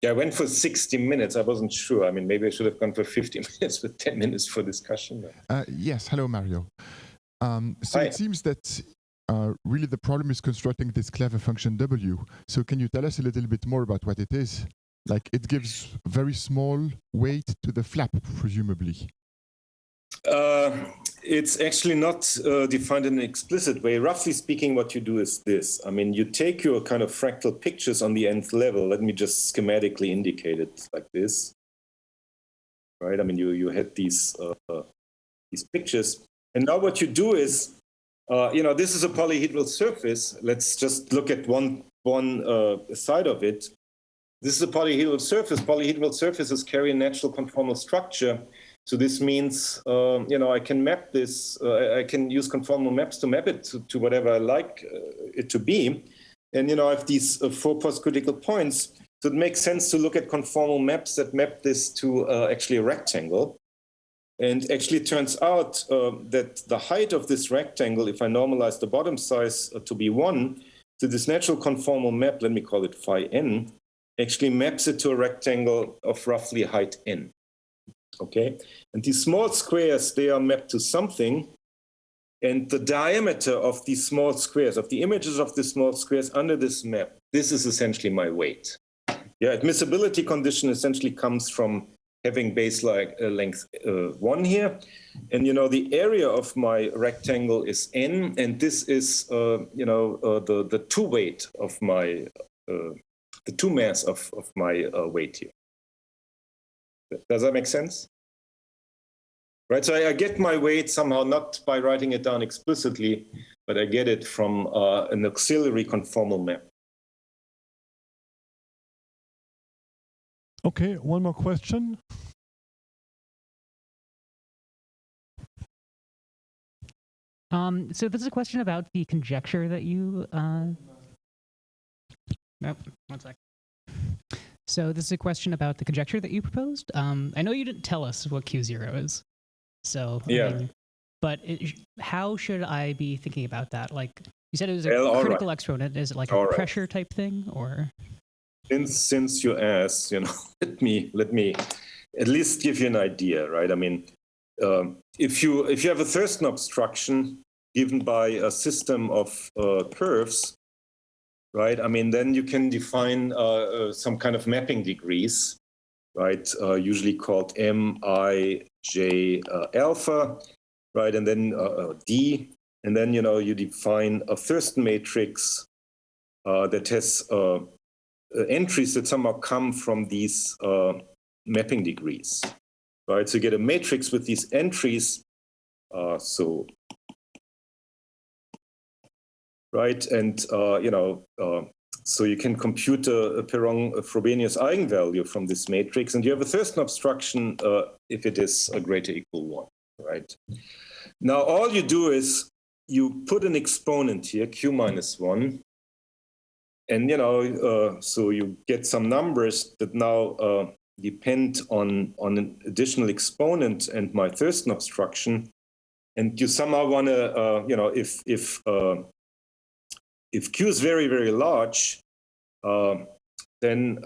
Yeah, I went for 60 minutes. I wasn't sure. I mean, maybe I should have gone for 50 minutes with 10 minutes for discussion. Yes, hello, Mario. So Hi. it seems that really the problem is constructing this clever function W. So can you tell us a little bit more about what it is? Like it gives very small weight to the flap, presumably. It's actually not defined in an explicit way. Roughly speaking, what you do is this. I mean, you take your kind of fractal pictures on the nth level. Let me just schematically indicate it like this. Right? I mean, you had these pictures. And now what you do is, this is a polyhedral surface. Let's just look at one side of it. This is a polyhedral surface. Polyhedral surfaces carry a natural conformal structure. So this means, I can map this. I can use conformal maps to map it to whatever I like it to be. And, I have these 4 post-critical points. So it makes sense to look at conformal maps that map this to actually a rectangle. And actually it turns out that the height of this rectangle, if I normalize the bottom size to be 1, to this natural conformal map, let me call it phi n, actually maps it to a rectangle of roughly height n. Okay, and these small squares, they are mapped to something, and the diameter of these small squares, of the images of the small squares under this map, this is essentially my weight. Yeah, admissibility condition essentially comes from having base length 1 here, and the area of my rectangle is n, and this is the 2 weight of my the 2 mass of my weight here. Does that make sense? Right, so I get my weight somehow not by writing it down explicitly, but I get it from an auxiliary conformal map. Okay, one more question. So this is a question about the conjecture that you... Nope, one sec. So this is a question about the conjecture that you proposed. I know you didn't tell us what Q0 is. So, yeah. How should I be thinking about that? Like, you said it was a critical exponent. Is it like a pressure type thing, or? Since you asked, let me at least give you an idea, right? I mean, if you have a Thurston obstruction given by a system of curves, right? I mean, then you can define some kind of mapping degrees, right? Usually called M, I, J, alpha, right? And then D, and then you define a Thurston matrix that has entries that somehow come from these mapping degrees, right? So you get a matrix with these entries, right? And so you can compute a Perron-Frobenius eigenvalue from this matrix, and you have a Thurston obstruction if it is greater or equal 1, right? Now all you do is you put an exponent here, q minus 1, and so you get some numbers that now depend on an additional exponent and my Thurston obstruction, and you somehow want to, if Q is very, very large, then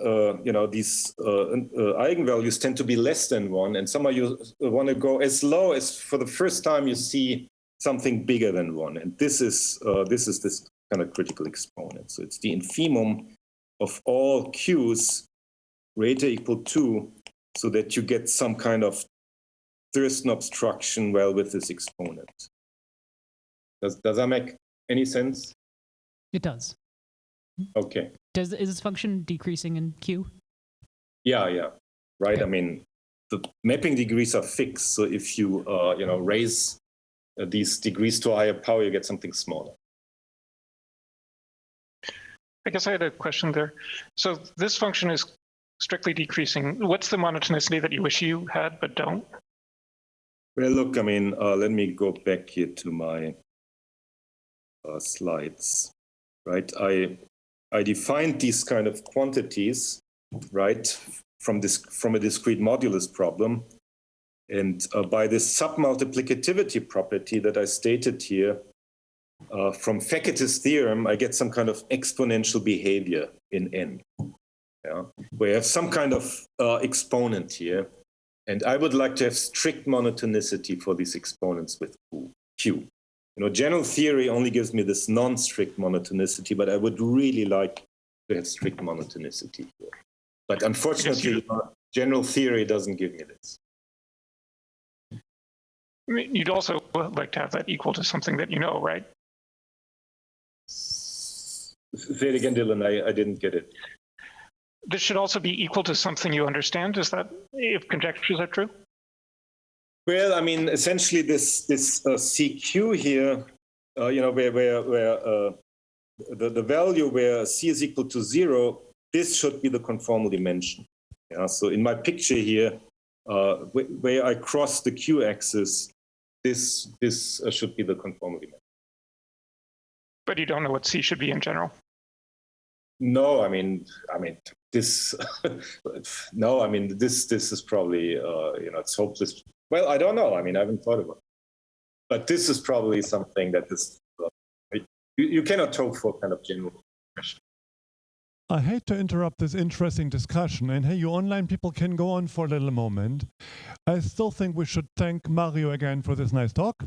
these eigenvalues tend to be less than 1, and somehow you want to go as low as for the first time you see something bigger than 1, and this is this kind of critical exponent. So it's the infimum of all Q's greater or equal 2, so that you get some kind of Thurston obstruction with this exponent. Does that make any sense? It does. Okay. Is this function decreasing in Q? Yeah. Right. Okay. I mean, the mapping degrees are fixed. So if you raise these degrees to a higher power, you get something smaller. I guess I had a question there. So this function is strictly decreasing. What's the monotonicity that you wish you had but don't? Well, look, I mean, let me go back here to my slides, right? I defined these kind of quantities, right, from a discrete modulus problem. And by this submultiplicativity property that I stated here, from Feket's theorem, I get some kind of exponential behavior in N. Yeah? Where I have some kind of exponent here. And I would like to have strict monotonicity for these exponents with Q. General theory only gives me this non-strict monotonicity, but I would really like to have strict monotonicity here. But unfortunately, general theory doesn't give me this. I mean, you'd also like to have that equal to something that you know, right? Say it again, Dylan. I didn't get it. This should also be equal to something you understand. Is that, if conjectures are true? Well, I mean, essentially, this CQ here, where the value where C is equal to 0, this should be the conformal dimension. Yeah. So in my picture here, where I cross the Q axis, this should be the conformal dimension. But you don't know what C should be in general. No, I mean this. No, I mean this is probably it's hopeless. Well, I don't know. I mean, I haven't thought about it. But this is probably something that is you cannot hope for kind of general question. I hate to interrupt this interesting discussion, and hey, you online people can go on for a little moment. I still think we should thank Mario again for this nice talk.